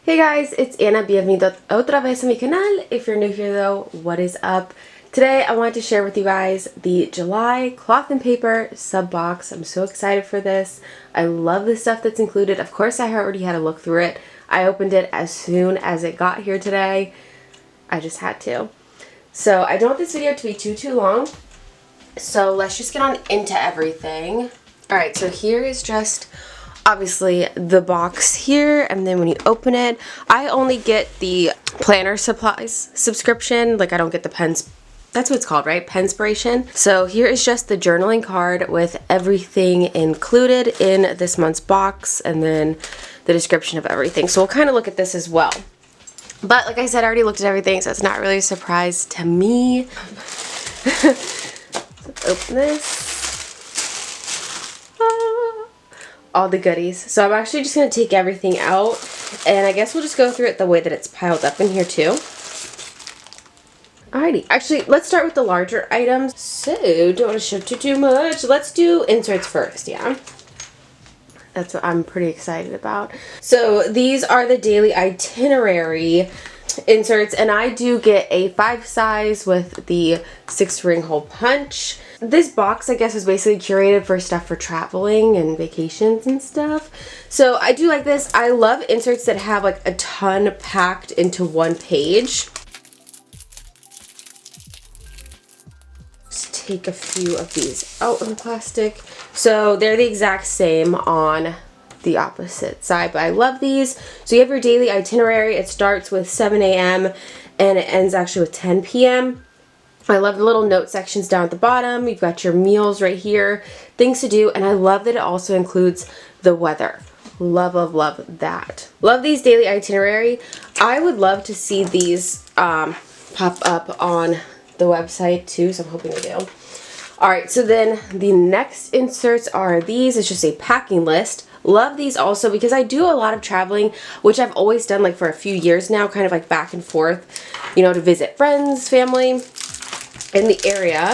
Hey guys, it's Anna. Bienvenido otra vez a mi canal. If you're new here though, what is up? Today I wanted to share with you guys the July cloth and paper sub box. I'm so excited for this. I love the stuff that's included. Of course I already had a look through it. I opened it as soon as it got here today. I just had to. So I don't want this video to be too long. So let's just get on into everything. Alright, so here is just obviously the box here, and then when you open it, I only get the planner supplies subscription. Like I don't get the pens. That's what it's called, right? Penspiration. So here is just the journaling card with everything included in this month's box, and then the description of everything. So we'll kind of look at this as well. But like I said, I already looked at everything, so it's not really a surprise to me. Let's open this. All the goodies. So I'm actually just going to take everything out, and I guess we'll just go through it the way that it's piled up in here too. Alrighty, actually let's start with the larger items. So don't want to show too much. Let's do inserts first, yeah. That's what I'm pretty excited about. So these are the daily itinerary inserts, and I do get a 5 size with the 6 ring hole punch. This box, I guess, is basically curated for stuff for traveling and vacations and stuff. So I do like this. I love inserts that have like a ton packed into one page. Just take a few of these out in the plastic. So they're the exact same on the opposite side, but I love these. So you have your daily itinerary. It starts with 7 a.m. and it ends actually with 10 p.m. I love the little note sections down at the bottom. You've got your meals right here, things to do, and I love that it also includes the weather. Love that. Love these daily itinerary. I would love to see these pop up on the website too, so I'm hoping they do. Alright, so then the next inserts are these. It's just a packing list. Love these also because I do a lot of traveling, which I've always done like for a few years now, kind of like back and forth, you know, to visit friends, family in the area.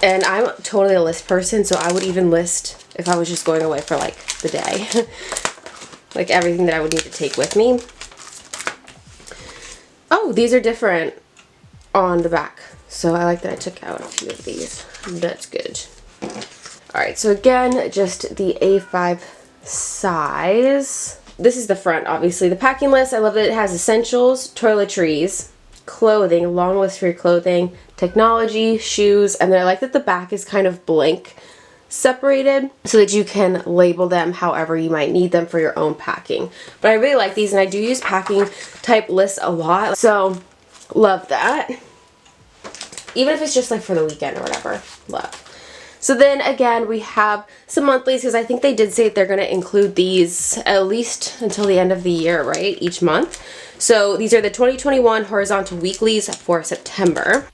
And I'm totally a list person, so I would even list if I was just going away for like the day. Like everything that I would need to take with me. Oh, these are different on the back. So I like that I took out a few of these. That's good. Alright, so again, just the A5 size. This is the front, obviously. The packing list, I love that it has essentials, toiletries, clothing, long list for your clothing, technology, shoes, and then I like that the back is kind of blank separated so that you can label them however you might need them for your own packing. But I really like these, and I do use packing type lists a lot, so love that. Even if it's just like for the weekend or whatever. Love. So then again, we have some monthlies because I think they did say that they're going to include these at least until the end of the year, right? Each month. So these are the 2021 horizontal weeklies for September.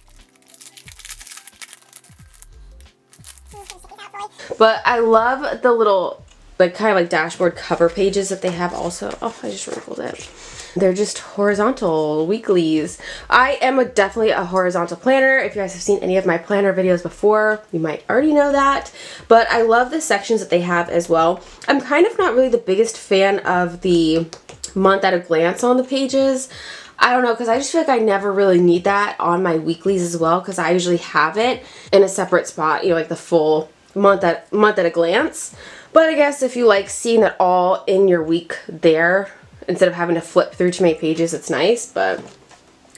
But I love the little like kind of like dashboard cover pages that they have also. Oh, I just wrinkled it. They're just horizontal weeklies. I am definitely a horizontal planner. If you guys have seen any of my planner videos before, you might already know that. But I love the sections that they have as well. I'm kind of not really the biggest fan of the month at a glance on the pages. I don't know, because I just feel like I never really need that on my weeklies as well, because I usually have it in a separate spot, you know, like the full month at a glance. But I guess if you like seeing it all in your week there, instead of having to flip through too many pages, it's nice. But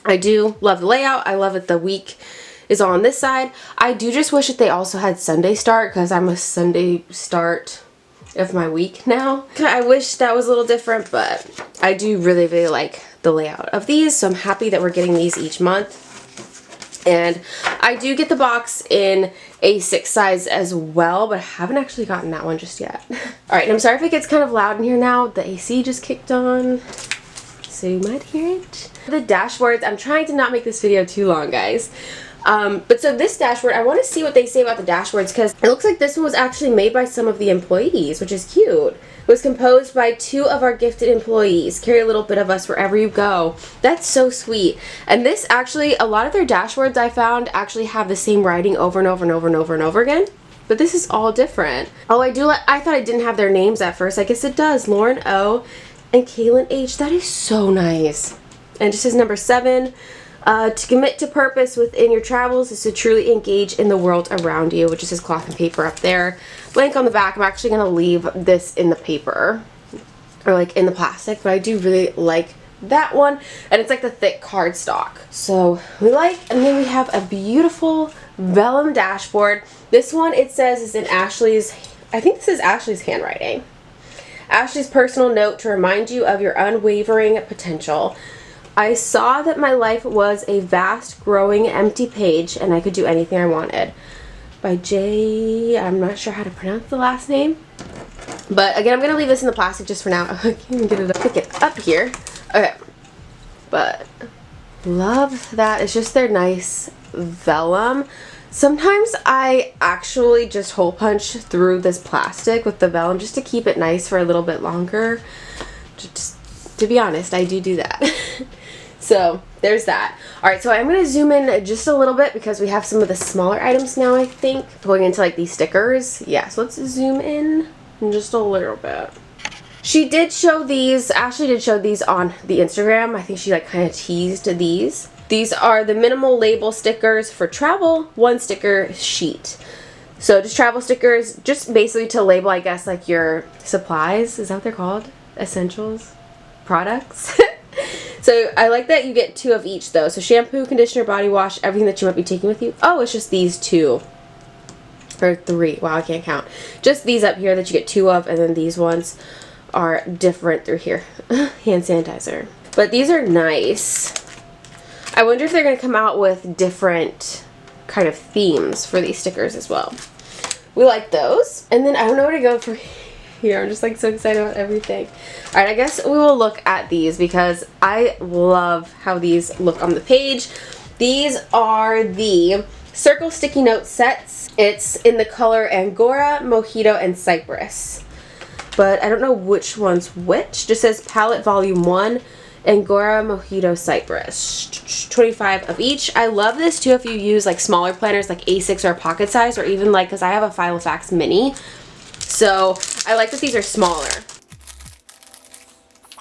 I do love the layout. I love that the week is all on this side. I do just wish that they also had Sunday start, because I'm a Sunday start of my week now. I wish that was a little different, but I do really like the layout of these, so I'm happy that we're getting these each month. And I do get the box in a 6 size as well, but I haven't actually gotten that one just yet. Alright, and I'm sorry if it gets kind of loud in here now. The AC just kicked on, so you might hear it. The dashboards, I'm trying to not make this video too long, guys. But so this dashboard, I want to see what they say about the dashboards, because it looks like this one was actually made by some of the employees, which is cute. It was composed by 2 of our gifted employees. Carry a little bit of us wherever you go. That's so sweet. And this actually, a lot of their dashboards I found actually have the same writing over and over and over and over and over again. But this is all different. Oh, I thought I didn't have their names at first. I guess it does. Lauren O. And Kaylin H, that is so nice. And it just says number 7. To commit to purpose within your travels is to truly engage in the world around you, which is cloth and paper up there. Blank on the back. I'm actually going to leave this in the paper, or like in the plastic, but I do really like that one. And it's like the thick cardstock. So we like, and then we have a beautiful Vellum Dashboard. This one, it says, is in Ashley's, I think this is Ashley's handwriting. Ashley's personal note to remind you of your unwavering potential. I saw that my life was a vast, growing, empty page, and I could do anything I wanted. By J, I'm not sure how to pronounce the last name. But again, I'm going to leave this in the plastic just for now. I can't get it up, pick it up here. Okay. But love that. It's just their nice vellum. Sometimes I actually just hole punch through this plastic with the vellum just to keep it nice for a little bit longer. Just to be honest, I do that. So there's that. Alright, so I'm going to zoom in just a little bit because we have some of the smaller items now, I think. Going into like these stickers. Yeah, so let's zoom in just a little bit. She did show these, Ashley did show these on the Instagram. I think she like kind of teased these. These are the minimal label stickers for travel, 1 sticker sheet. So just travel stickers, just basically to label, I guess, like your supplies. Is that what they're called? Essentials? Products? So I like that you get 2 of each though. So shampoo, conditioner, body wash, everything that you might be taking with you. Oh, it's just these 2. Or 3. Wow, I can't count. Just these up here that you get 2 of, and then these ones are different through here. Hand sanitizer. But these are nice. I wonder if they're going to come out with different kind of themes for these stickers as well. We like those. And then I don't know where to go for here. I'm just like so excited about everything. Alright, I guess we will look at these because I love how these look on the page. These are the circle sticky note sets. It's in the color Angora, Mojito, and Cypress. But I don't know which one's which. Just says palette volume 1, Angora, Mojito, Cypress. 25 of each. I love this too if you use like smaller planners like A6 or pocket size, or even like, because I have a Filofax mini. So I like that these are smaller.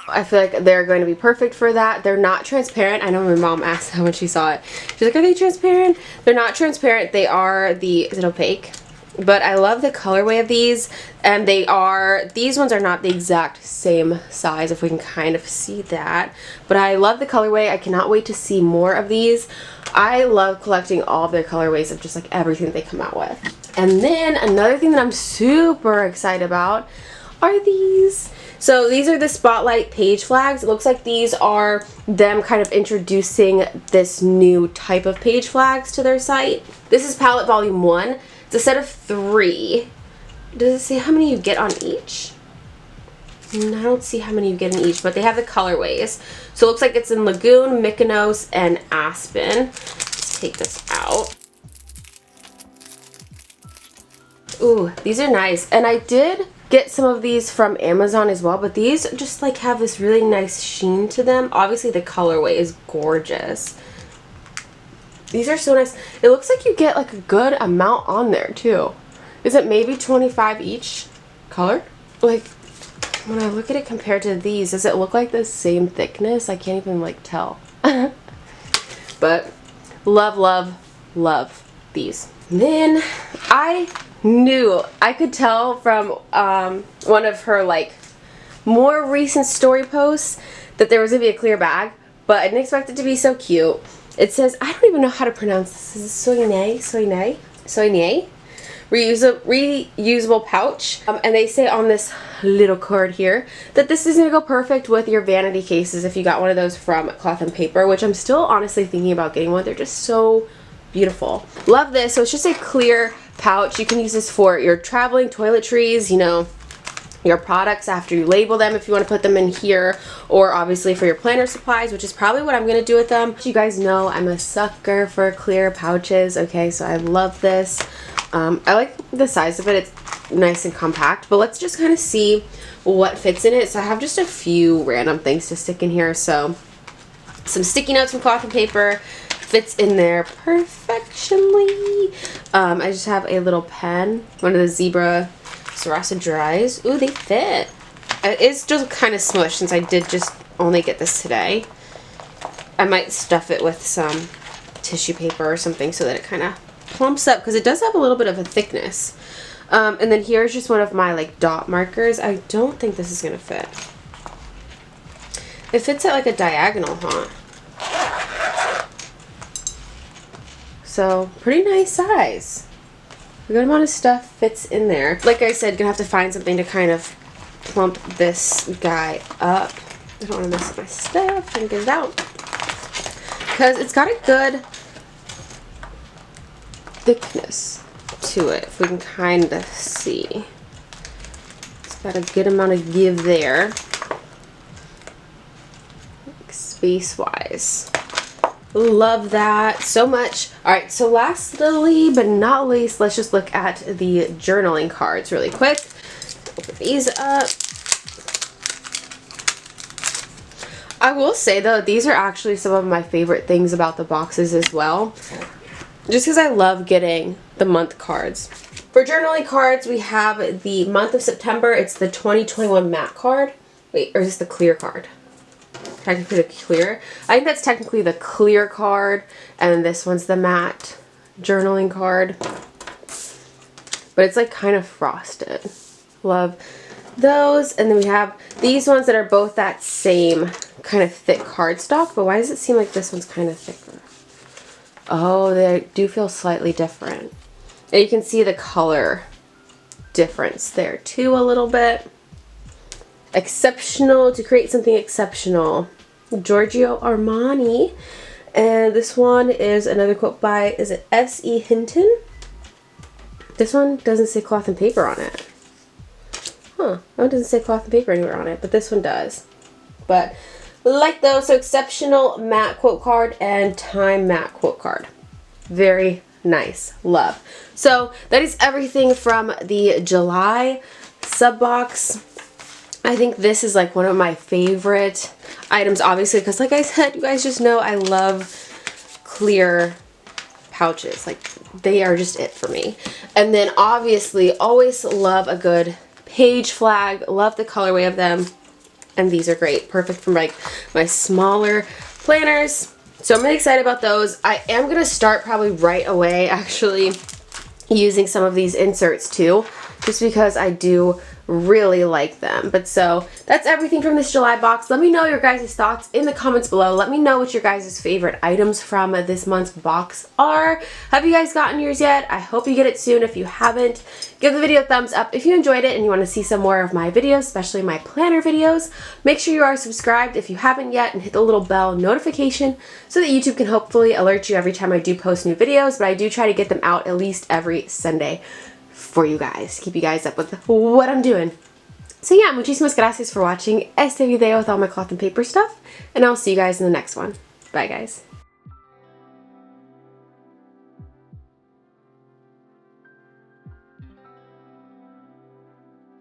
I feel like they're going to be perfect for that. They're not transparent. I know my mom asked that when she saw it. She's like, are they transparent? They're not transparent. They are the, is it opaque? But I love the colorway of these, and these ones are not the exact same size, if we can kind of see that. But I love the colorway. I cannot wait to see more of these. I love collecting all of their colorways of just like everything they come out with. And then another thing that I'm super excited about are these. So these are the Spotlight page flags. It looks like these are them kind of introducing this new type of page flags to their site. This is palette volume 1. It's a set of 3. Does it say how many you get on each? I don't see how many you get in each, but they have the colorways. So it looks like it's in Lagoon, Mykonos, and Aspen. Let's take this out. Ooh, these are nice. And I did get some of these from Amazon as well, but these just like have this really nice sheen to them. Obviously the colorway is gorgeous. These are so nice. It looks like you get like a good amount on there too. Is it maybe 25 each color? Like when I look at it compared to these, does it look like the same thickness? I can't even like tell. But love, love, love these. Then I could tell from one of her like more recent story posts that there was gonna be a clear bag, but I didn't expect it to be so cute. It says, I don't even know how to pronounce this. Is it soigné? Reusable pouch. And they say on this little card here that this is going to go perfect with your vanity cases if you got one of those from Cloth and Paper, which I'm still honestly thinking about getting one. They're just so beautiful. Love this. So it's just a clear pouch. You can use this for your traveling, toiletries, you know, your products after you label them if you want to put them in here, or obviously for your planner supplies, which is probably what I'm going to do with them. You guys know I'm a sucker for clear pouches, okay, so I love this. I like the size of it. It's nice and compact, but let's just kind of see what fits in it. So I have just a few random things to stick in here. So some sticky notes from Cloth and Paper fits in there perfectly. I just have a little pen, one of the Zebra Sarasa Dries. Ooh, they fit. It is still kind of smushed since I did just only get this today. I might stuff it with some tissue paper or something so that it kind of plumps up, because it does have a little bit of a thickness. And then here's just one of my like dot markers. I don't think this is going to fit. It fits at like a diagonal, huh? So pretty nice size. A good amount of stuff fits in there. Like I said, gonna have to find something to kind of plump this guy up. I don't want to mess up my stuff and get it out, because it's got a good thickness to it, if we can kind of see. It's got a good amount of give there, like space-wise. Love that so much. Alright, so lastly but not least, let's just look at the journaling cards really quick. Open these up. I will say though, these are actually some of my favorite things about the boxes as well. Just because I love getting the month cards. For journaling cards, we have the month of September. It's the 2021 matte card. Wait, or is this the clear card? Technically the clear. I think that's technically the clear card, and this one's the matte journaling card. But it's like kind of frosted. Love those. And then we have these ones that are both that same kind of thick cardstock, but why does it seem like this one's kind of thicker? Oh, they do feel slightly different. And you can see the color difference there too a little bit. Exceptional, to create something exceptional. Giorgio Armani. And this one is another quote by, is it S.E. Hinton? This one doesn't say cloth and paper on it. Huh, that one doesn't say cloth and paper anywhere on it, but this one does. But like those, so exceptional matte quote card and time matte quote card. Very nice. Love. So that is everything from the July sub box. I think this is like one of my favorite items, obviously, because like I said, you guys just know I love clear pouches. Like, they are just it for me. And then obviously, always love a good page flag. Love the colorway of them. And these are great. Perfect for like my smaller planners. So I'm really excited about those. I am going to start probably right away, actually, using some of these inserts too, just because I do really like them. But so that's everything from this July box. Let me know your guys' thoughts in the comments below. Let me know what your guys' favorite items from this month's box are. Have you guys gotten yours yet? I hope you get it soon. If you haven't, give the video a thumbs up if you enjoyed it and you want to see some more of my videos, especially my planner videos. Make sure you are subscribed if you haven't yet, and hit the little bell notification so that YouTube can hopefully alert you every time I do post new videos. But I do try to get them out at least every Sunday for you guys, keep you guys up with what I'm doing. So yeah, muchísimas gracias for watching este video with all my cloth and paper stuff, and I'll see you guys in the next one. Bye guys.